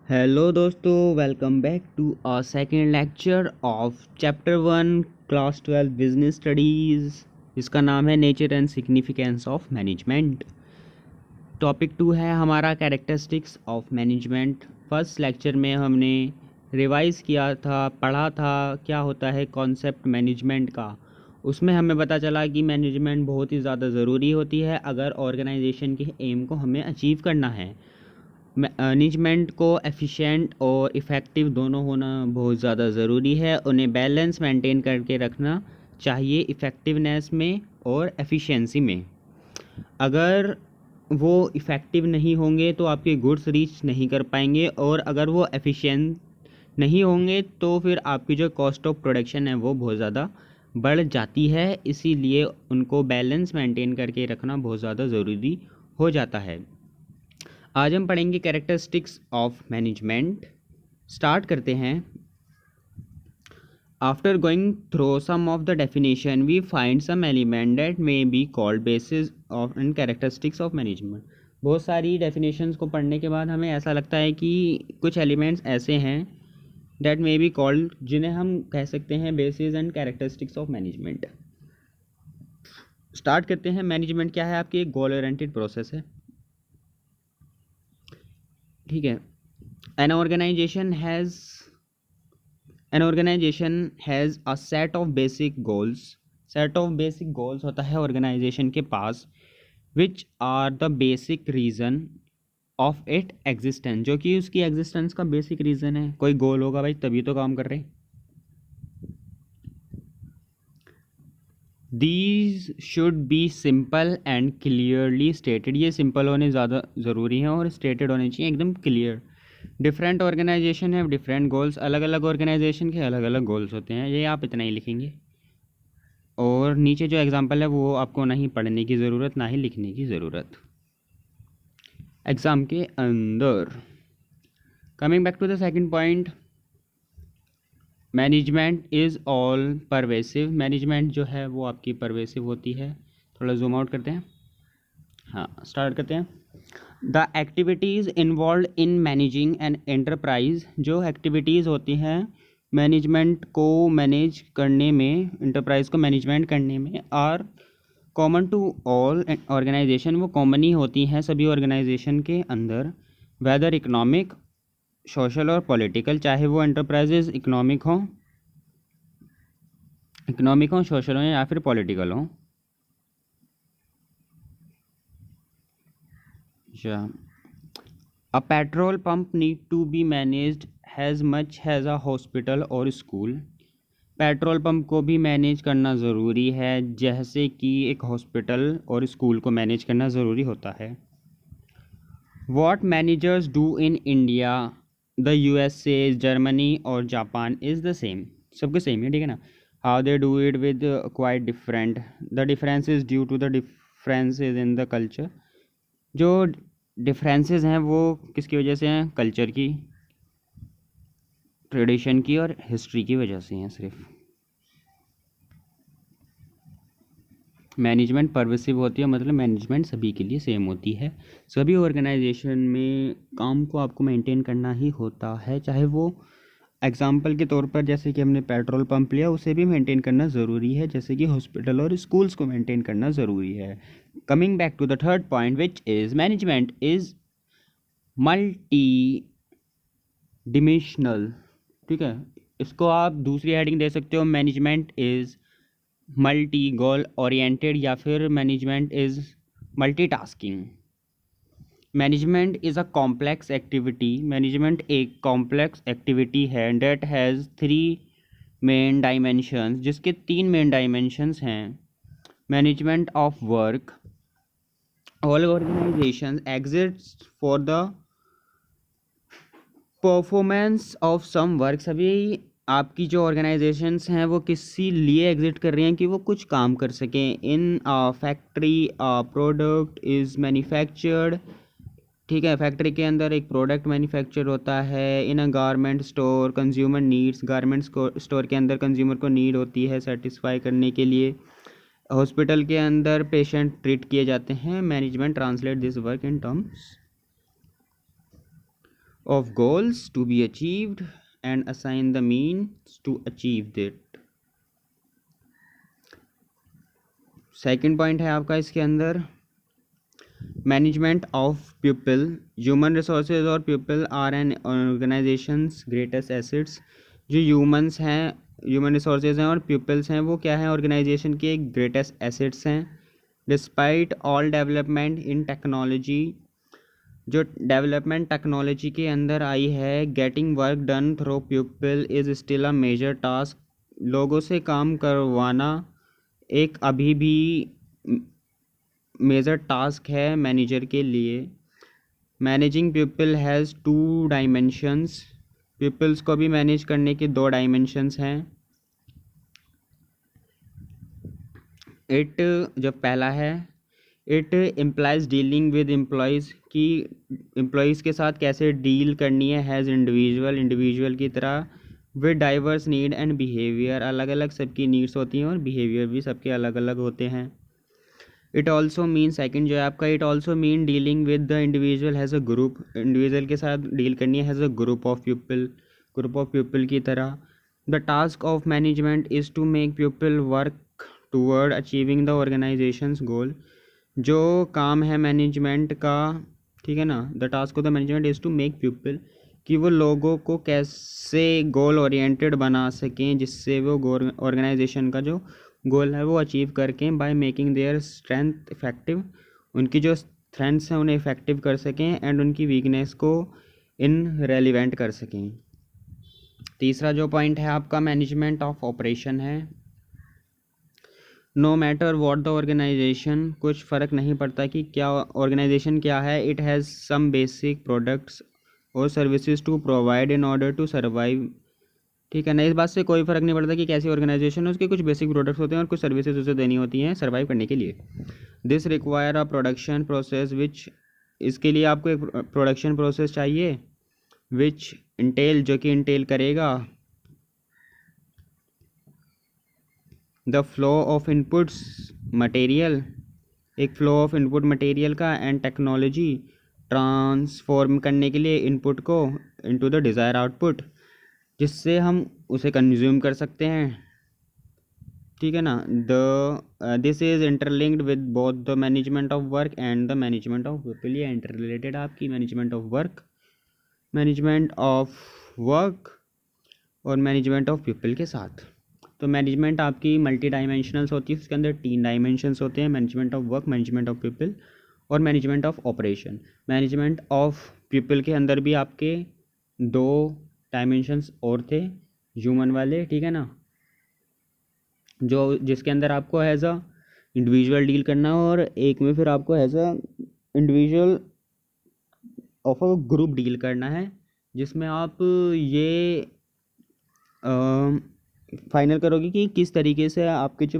Hello दोस्तों, welcome back to our second lecture of chapter 1 class 12 business studies, जिसका नाम है nature and significance of management. Topic 2 है हमारा characteristics of management. First lecture में हमने रिवाइज़ किया था, पढ़ा था क्या होता है कॉन्सेप्ट मैनेजमेंट का। उसमें हमें पता चला कि मैनेजमेंट बहुत ही ज़्यादा ज़रूरी होती है अगर ऑर्गेनाइजेशन के एम को हमें अचीव करना है। मैनेजमेंट को एफिशिएंट और इफ़ेक्टिव दोनों होना बहुत ज़्यादा ज़रूरी है। उन्हें बैलेंस मेंटेन करके रखना चाहिए इफ़ेक्टिवनेस में और एफिशिएंसी में। अगर वो इफ़ेक्टिव नहीं होंगे तो आपके गुड्स रीच नहीं कर पाएंगे, और अगर वो एफिशिएंट नहीं होंगे तो फिर आपकी जो कॉस्ट ऑफ प्रोडक्शन है वो बहुत ज़्यादा बढ़ जाती है। इसीलिए उनको बैलेंस मेंटेन करके रखना बहुत ज़्यादा ज़रूरी हो जाता है। आज हम पढ़ेंगे कैरेक्टरिस्टिक्स ऑफ मैनेजमेंट। स्टार्ट करते हैं। After going through some of the definition we find some element that may be called basis of and characteristics of management. बहुत सारी डेफिनेशंस को पढ़ने के बाद हमें ऐसा लगता है कि कुछ एलिमेंट्स ऐसे हैं दैट मे बी कॉल्ड, जिन्हें हम कह सकते हैं basis and characteristics of management. Start करते हैं। मैनेजमेंट क्या है? आपकी एक गोल ओरिएंटेड प्रोसेस है, ठीक है। An organization has a set of basic goals. Set of basic goals होता है organization के पास, which are the basic reason of its existence, जो कि उसकी existence का basic reason है। कोई गोल होगा भाई तभी तो काम कर रहे हैं। These should be simple and clearly stated. ये simple होने ज़्यादा ज़रूरी हैं और stated होने चाहिए एकदम clear। डिफरेंट ऑर्गेनाइजेशन है, डिफरेंट गोल्स। अलग अलग ऑर्गेनाइजेशन के अलग अलग गोल्स होते हैं, ये आप इतना ही लिखेंगे। और नीचे जो एग्जांपल है वो आपको नहीं पढ़ने की ज़रूरत, ना ही लिखने की ज़रूरत एग्ज़ाम के अंदर। Coming back to the second point, management is all pervasive. Management जो है वो आपकी परवेसिव होती है। थोड़ा जूम आउट करते हैं। हाँ, स्टार्ट करते हैं। The activities involve in managing an enterprise. जो एक्टिविटीज़ होती हैं मैनेजमेंट को मैनेज करने में, एंटरप्राइज को मैनेजमेंट करने में, are common to all organisation. वो कॉमन ही होती हैं सभी ऑर्गेनाइजेशन के अंदर, वेदर इकोनॉमिक, सोशल और पॉलिटिकल। चाहे वो एंटरप्राइजेज इकोनॉमिक हों, सोशल हों या फिर पॉलिटिकल हों। A petrol pump need to be managed as much as a hospital or school. Petrol pump को भी मैनेज करना ज़रूरी है जैसे कि एक हॉस्पिटल और स्कूल को मैनेज करना ज़रूरी होता है। What managers do in India, the USA, Germany और जापान is the same. सबके सेम है, ठीक है ना। How they do it with quite different. The difference is due to the differences in the culture. जो डिफरेंसेस हैं वो किसकी वजह से हैं? कल्चर की, ट्रेडिशन की और हिस्ट्री की वजह से हैं सिर्फ। मैनेजमेंट परवेसिव होती है, मतलब मैनेजमेंट सभी के लिए सेम होती है। सभी ऑर्गेनाइजेशन में काम को आपको मेंटेन करना ही होता है, चाहे वो एग्जाम्पल के तौर पर जैसे कि हमने पेट्रोल पंप लिया, उसे भी मेंटेन करना ज़रूरी है, जैसे कि हॉस्पिटल और स्कूल्स को मेंटेन करना ज़रूरी है। Coming back to the third point, which is management is multi dimensional, ठीक है। इसको आप दूसरी हेडिंग दे सकते हो, management is multi goal oriented, या फिर management is multitasking. Management is a complex activity. Management एक कॉम्प्लेक्स एक्टिविटी है डेट हैज़ 3 मेन डायमेंशंस, जिसके 3 मेन डायमेंशंस हैं। Management of work, all organisation exist for the performance of some work. सभी आपकी जो organisations हैं वो किसी लिए एग्जिट कर रही हैं कि वो कुछ काम कर सकें। In factory product is manufactured, ठीक है। फैक्ट्री के अंदर एक प्रोडक्ट मैन्युफैक्चर होता है। In a garment store consumer needs, garment store के अंदर कंज्यूमर को नीड होती है सेटिस्फाई करने के लिए। हॉस्पिटल के अंदर पेशेंट ट्रीट किए जाते हैं। Management translate this work in terms of goals to be achieved and assign the means to achieve it. Second point है आपका इसके अंदर management of people. Human resources और people are an organisations greatest assets. जो human resources हैं और peoples हैं वो क्या है, ऑर्गेनाइजेशन के ग्रेटेस्ट एसेट्स हैं. Despite all development in technology, जो डेवलपमेंट टेक्नोलॉजी के अंदर आई है, getting work done through people is still a major task. लोगों से काम करवाना एक अभी भी मेजर टास्क है मैनेजर के लिए. Managing people has 2 dimensions. Peoples को भी मैनेज करने के 2 डायमेंशंस हैं. इट जो पहला है, it implies dealing with employees, कि एम्प्लॉयज़ के साथ कैसे डील करनी है हैज़ इंडिविजुअल की तरह. With diverse need and behaviour, अलग अलग सबकी नीड्स होती हैं और बिहेवियर भी सबके अलग अलग होते हैं. इट ऑल्सो मीन, सेकेंड जो है आपका, it also mean dealing with the individual has a group. Individual के साथ डील करनी है has a group of people की तरह. The task of management is to make people work toward achieving the organisations goal. जो काम है management का, ठीक है ना, the task of the management is to make people, कि वो लोगों को कैसे गोल ओरिएंटेड बना सकें जिससे वो ऑर्गेनाइजेशन का जो गोल है वो अचीव करके by making their strength effective, उनकी जो स्ट्रेंथ्स हैं उन्हें इफेक्टिव कर सकें एंड उनकी वीकनेस को इन रेलिवेंट कर सकें. तीसरा जो पॉइंट है आपका मैनेजमेंट ऑफ ऑपरेशन है. No matter what the organisation, कुछ फ़र्क नहीं पड़ता कि क्या ऑर्गेनाइजेशन क्या है, it has some basic products और services to provide in order to survive. ठीक है ना, इस बात से कोई फ़र्क नहीं पड़ता कि कैसी ऑर्गेनाइजेशन है, उसके कुछ बेसिक प्रोडक्ट्स होते हैं और कुछ सर्विसेज उसे देनी होती हैं सर्वाइव करने के लिए. This require a production process which, इसके लिए आपको एक प्रोडक्शन प्रोसेस चाहिए. विच इंटेल, जो कि इंटेल करेगा the flow of inputs material, एक फ्लो ऑफ इनपुट मटेरियल का, एंड टेक्नोलॉजी ट्रांसफॉर्म करने के लिए इनपुट को इनटू द डिज़ायर आउटपुट, जिससे हम उसे कंज्यूम कर सकते हैं. ठीक है ना. This is interlinked with both the management of work and the management of people. ये इंटर रिलेटेड आपकी मैनेजमेंट ऑफ वर्क और मैनेजमेंट ऑफ पीपल के साथ. तो मैनेजमेंट आपकी मल्टी डायमेंशनल्स होती है, उसके अंदर 3 डायमेंशंस होते हैं, management of work, management of people और management of operation. Management of people के अंदर भी आपके 2 डायमेंशंस और थे ह्यूमन वाले, ठीक है ना, जो जिसके अंदर आपको एज अ इंडिविजुअल डील करना और एक में फिर आपको as a individual of a group deal करना है, जिसमें आप ये फाइनल करोगे कि किस तरीके से आपके जो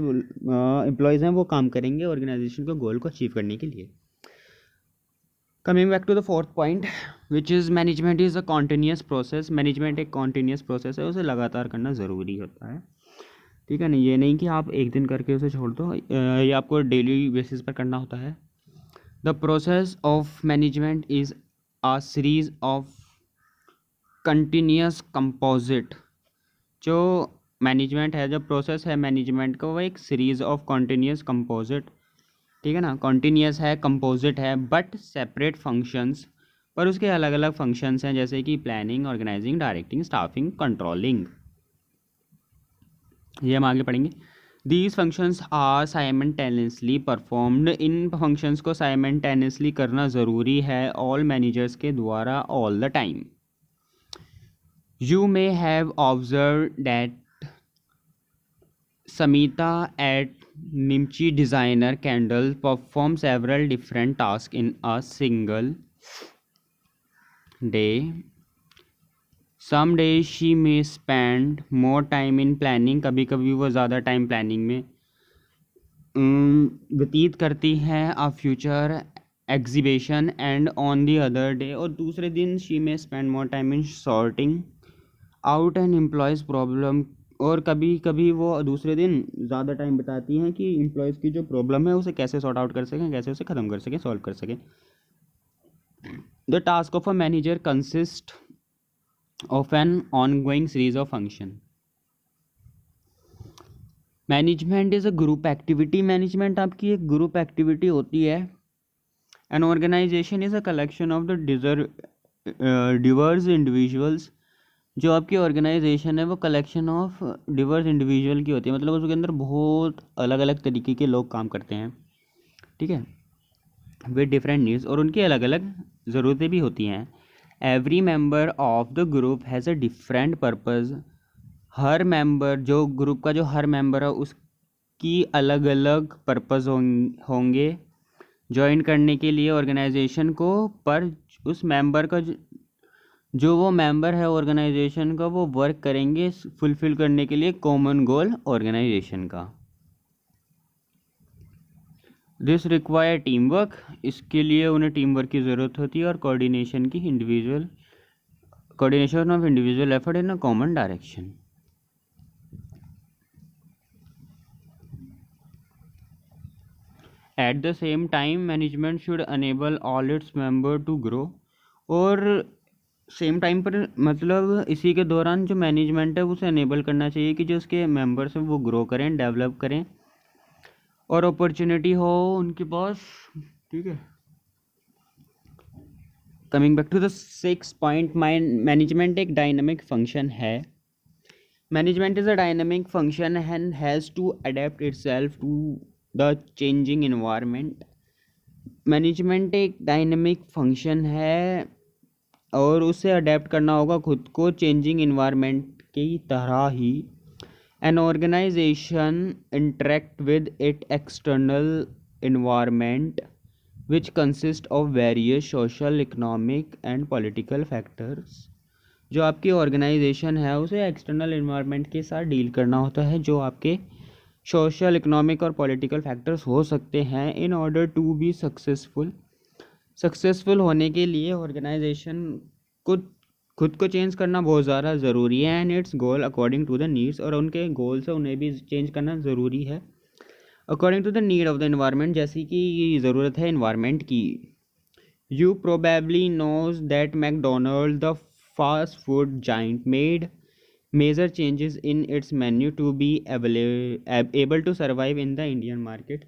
एम्प्लॉयज़ हैं वो काम करेंगे ऑर्गेनाइजेशन के गोल को अचीव करने के लिए. Coming back to the 4th point which is management is a continuous process. Management एक कॉन्टीन्यूस प्रोसेस है, उसे लगातार करना ज़रूरी होता है. ठीक है ना, ये नहीं कि आप एक दिन करके उसे छोड़ दो, ये आपको डेली बेसिस पर करना होता है. The process of management is a series of continuous composite. जो मैनेजमेंट है, जो प्रोसेस है मैनेजमेंट का, वो एक सीरीज ऑफ कंटिन्यूस कंपोजिट, ठीक है ना, कॉन्टीन्यूस है, कंपोजिट है, बट सेपरेट फंक्शंस, पर उसके अलग अलग फंक्शंस हैं, जैसे कि planning, organising, directing, staffing, controlling. ये हम आगे पढ़ेंगे. These functions are simultaneously performed. इन फंक्शंस को साइमल्टेनियसली करना ज़रूरी है ऑल मैनेजर्स के द्वारा all the time. You may have observe that Samita at Nimchi Designer Candle perform several different tasks in a single day. Some days she may spend more time in planning. कभी कभी वो ज़्यादा time planning में व्यतीत करती हैं a future exhibition, and on the other day, और दूसरे दिन she may spend more time in sorting out an employee's problem. और कभी कभी वो दूसरे दिन ज़्यादा टाइम बिताती हैं कि एम्प्लॉयज़ की जो प्रॉब्लम है उसे कैसे सॉर्ट आउट कर सकें, कैसे उसे ख़त्म कर सकें, सॉल्व कर सकें. The task of a manager consist of an ongoing series of function. Management is a group activity. Management आपकी एक ग्रुप एक्टिविटी होती है. An organisation is a collection of the diverse individuals. जो आपकी ऑर्गेनाइजेशन है वो कलेक्शन ऑफ डिवर्स इंडिविजुअल की होती है, मतलब उसके अंदर बहुत अलग अलग तरीके के लोग काम करते हैं, ठीक है, विद डिफरेंट नीड्स, और उनकी अलग अलग ज़रूरतें भी होती हैं. Every member of the group has a different purpose. Her member, जो ग्रुप का जो हर मेंबर है उसकी अलग अलग पर्पज़ होंगे ज्वाइन करने के लिए ऑर्गेनाइजेशन को. पर उस मेंबर का जो वो मेंबर है ऑर्गेनाइजेशन का, वो वर्क करेंगे फुलफिल करने के लिए कॉमन गोल ऑर्गेनाइजेशन का. This require team work. इसके लिए उन्हें टीम वर्क की ज़रूरत होती है और coordination of individual effort in a common direction. At the same time management should enable all its member to grow. और सेम टाइम पर मतलब इसी के दौरान जो मैनेजमेंट है उसे अनेबल करना चाहिए कि जो उसके मेंबर्स हैं वो ग्रो करें, डेवलप करें और अपॉर्चुनिटी हो उनके पास, ठीक है. Coming back to the 6 point, management एक डायनामिक फंक्शन है. Management is a dynamic function and has to adapt itself to the changing environment. Management एक डायनामिक फंक्शन है और उसे अडेप्ट करना होगा खुद को चेंजिंग इन्वायरमेंट की तरह ही. An organisation interact with it external environment which consist of various social, economic and political factors. जो आपकी ऑर्गेनाइजेशन है उसे एक्सटर्नल इन्वायरमेंट के साथ डील करना होता है, जो आपके सोशल, इकोनॉमिक और पॉलिटिकल फैक्टर्स हो सकते हैं. In order to be successful होने के लिए ऑर्गेनाइजेशन को खुद को चेंज करना बहुत ज़्यादा ज़रूरी है. And its goal according to the needs. और उनके गोल्स है उन्हें भी चेंज करना ज़रूरी है according to the need of the environment, जैसी कि ज़रूरत है इन्वायरमेंट की. You probably knows that McDonald the fast food giant made major changes in its menu to be able to survive in the Indian market.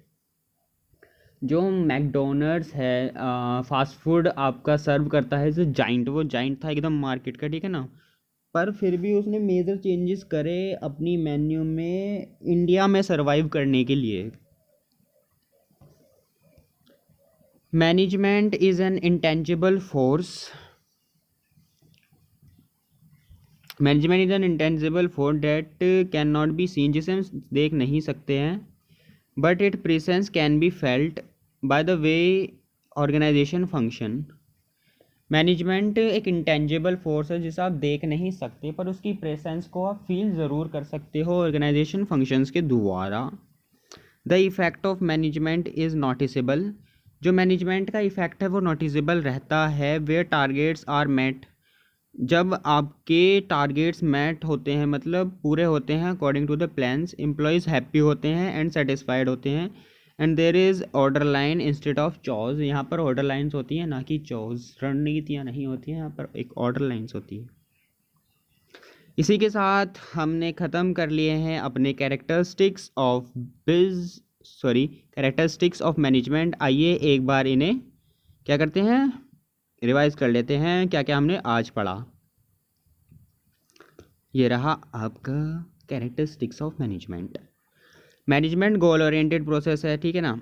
जो McDonald's है fast food आपका serve करता है, जो जाइंट, वो जाइंट था एकदम मार्केट का, ठीक है ना, पर फिर भी उसने मेजर चेंजेस करे अपनी मेन्यू में इंडिया में सर्वाइव करने के लिए. Management is an intangible force. Management is an intangible force that can not be seen, जिसे हम देख नहीं सकते हैं, but it presence can be felt by the way organisation function. Management एक इंटेंजिबल फोर्स है जिसे आप देख नहीं सकते, पर उसकी प्रेजेंस को आप फील ज़रूर कर सकते हो ऑर्गेनाइजेशन फंक्शंस के द्वारा. The effect of management is noticeable. जो मैनेजमेंट का इफ़ेक्ट है वो नोटिसेबल रहता है. Where targets are met. जब आपके टारगेट्स मेट होते हैं, मतलब पूरे होते हैं according to the plans, employees happy होते हैं एंड सेटिस्फाइड होते हैं. And there is order line instead of chaos. यहाँ पर ऑर्डर लाइन्स होती हैं ना कि चॉज. रणनीतियाँ नहीं होती हैं, यहाँ पर एक ऑर्डर लाइन्स होती है. इसी के साथ हमने ख़त्म कर लिए हैं अपने कैरेक्टरिस्टिक्स ऑफ मैनेजमेंट. आइए एक बार इन्हें क्या करते हैं, रिवाइज कर लेते हैं क्या क्या हमने आज पढ़ा. ये रहा आपका characteristics of management. Management goal oriented process है, ठीक है ना.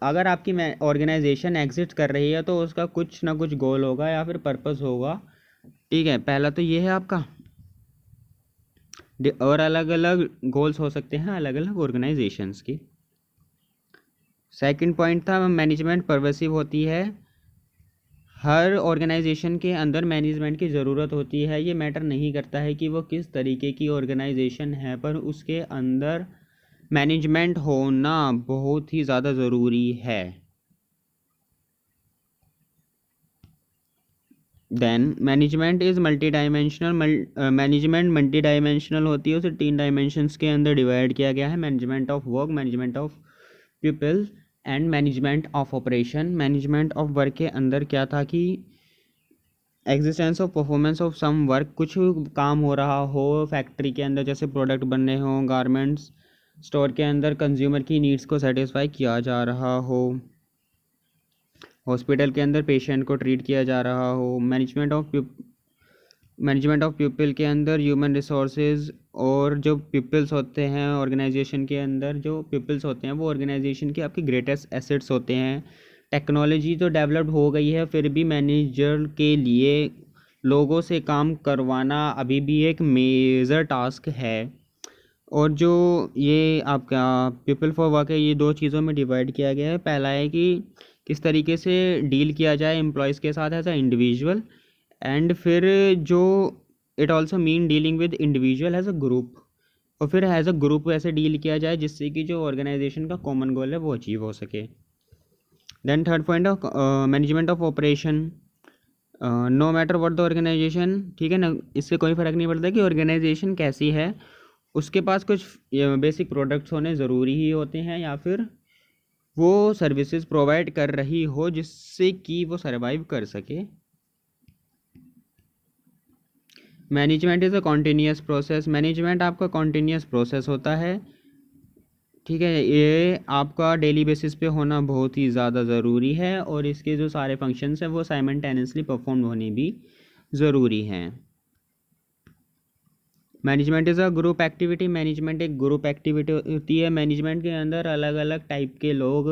अगर आपकी ऑर्गेनाइजेशन एग्जिस्ट कर रही है तो उसका कुछ ना कुछ गोल होगा या फिर पर्पस होगा, ठीक है. पहला तो ये है आपका, और अलग अलग गोल्स हो सकते हैं अलग अलग ऑर्गेनाइजेशंस की. सेकंड पॉइंट था मैनेजमेंट परवेसिव होती है. हर ऑर्गेनाइजेशन के अंदर मैनेजमेंट की ज़रूरत होती है. ये मैटर नहीं करता है कि वो किस तरीके की ऑर्गेनाइजेशन है, पर उसके अंदर मैनेजमेंट होना बहुत ही ज़्यादा ज़रूरी है. Then management is multi dimensional. Management multi dimensional होती है, उसे 3 डायमेंशंस के अंदर डिवाइड किया गया है. Management of work, management of people and management of operation. Management of work के अंदर क्या था कि existence of performance of some work, कुछ काम हो रहा हो फैक्ट्री के अंदर, जैसे प्रोडक्ट बन रहे हों, गारमेंट्स स्टोर के अंदर कंज्यूमर की नीड्स को सेटिस्फाई किया जा रहा हो, हॉस्पिटल के अंदर पेशेंट को ट्रीट किया जा रहा हो, मैनेजमेंट ऑफ पीपल के अंदर ह्यूमन रिसोर्सेज, और जो पीपल्स होते हैं ऑर्गेनाइजेशन के अंदर, जो पीपल्स होते हैं वो ऑर्गेनाइजेशन के आपके ग्रेटेस्ट एसेट्स होते हैं। टेक्नोलॉजी तो डेवलप्ड हो गई है, फिर भी मैनेजर के लिए लोगों से काम करवाना अभी भी एक मेजर टास्क है। और जो ये आपका पीपल फॉर वर्क है, ये दो चीज़ों में डिवाइड किया गया है। पहला है कि किस तरीके से डील किया जाए एम्प्लॉयज़ के साथ एज अ इंडिविजुअल, एंड फिर जो it also mean dealing with individual as a group, और फिर एज अ ग्रुप ऐसे डील किया जाए जिससे कि जो ऑर्गेनाइजेशन का कॉमन गोल है वो अचीव हो सके। Then third point of management of operation, no matter what the organisation, ठीक है ना, इससे कोई फ़र्क नहीं पड़ता कि ऑर्गेनाइजेशन कैसी है, उसके पास कुछ बेसिक प्रोडक्ट्स होने ज़रूरी ही होते हैं, या फिर वो सर्विसेज प्रोवाइड कर रही हो जिससे कि वो सर्वाइव कर सके। Management is a continuous process, management आपका कॉन्टीन्यूस प्रोसेस होता है, ठीक है, ये आपका डेली बेसिस पे होना बहुत ही ज़्यादा ज़रूरी है, और इसके जो सारे फंक्शंस हैं वो साइमल्टेनियसली परफॉर्म होने भी ज़रूरी हैं। Management is a group activity, management एक ग्रुप एक्टिविटी होती है। मैनेजमेंट के अंदर अलग अलग टाइप के लोग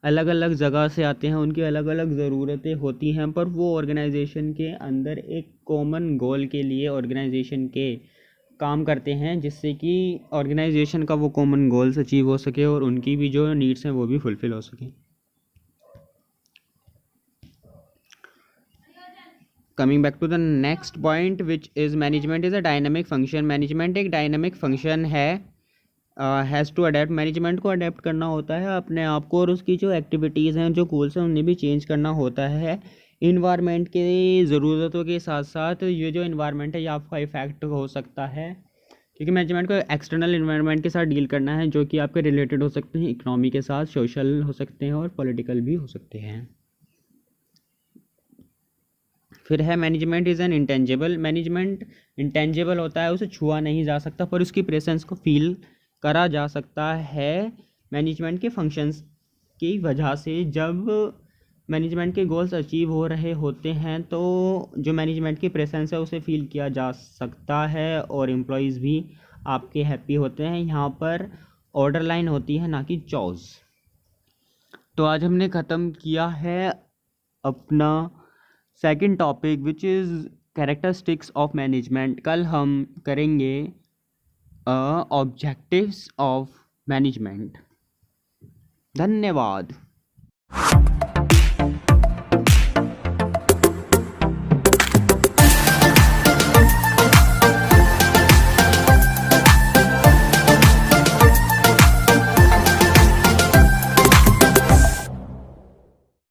अलग अलग जगह से आते हैं, उनकी अलग अलग ज़रूरतें होती हैं, पर वो ऑर्गेनाइजेशन के अंदर एक कॉमन गोल के लिए ऑर्गेनाइजेशन के काम करते हैं, जिससे कि ऑर्गेनाइजेशन का वो कॉमन गोल्स अचीव हो सके और उनकी भी जो नीड्स हैं वो भी फुलफ़िल हो सके। Coming back to the next point which is management is a dynamic function, management एक डायनामिक फंक्शन है, हैज़ टू अडेप्ट, मैनेजमेंट को अडेप्ट करना होता है अपने आप को, और उसकी जो एक्टिविटीज़ हैं, जो गोल्स हैं, उन्हें भी चेंज करना होता है इन्वायरमेंट के ज़रूरतों के साथ साथ। ये जो इन्वायरमेंट है ये आपका इफ़ेक्ट हो सकता है, क्योंकि मैनेजमेंट को एक्सटर्नल इन्वायरमेंट के साथ डील करना है, जो कि आपके रिलेटेड हो सकते हैं इकोनॉमी के साथ, सोशल हो सकते हैं और पॉलिटिकल भी हो सकते हैं। फिर है management is an intangible, management intangible होता है, उसे छुआ नहीं जा सकता, पर उसकी प्रेजेंस को फील करा जा सकता है मैनेजमेंट के फंक्शंस की वजह से। जब मैनेजमेंट के गोल्स अचीव हो रहे होते हैं तो जो मैनेजमेंट की प्रेजेंस है उसे फील किया जा सकता है, और एम्प्लॉयज़ भी आपके हैप्पी होते हैं। यहाँ पर ऑर्डर लाइन होती है, ना कि चॉइस। तो आज हमने ख़त्म किया है अपना second topic which is characteristics of management. कल हम करेंगे ऑब्जेक्टिव्स ऑफ मैनेजमेंट। धन्यवाद।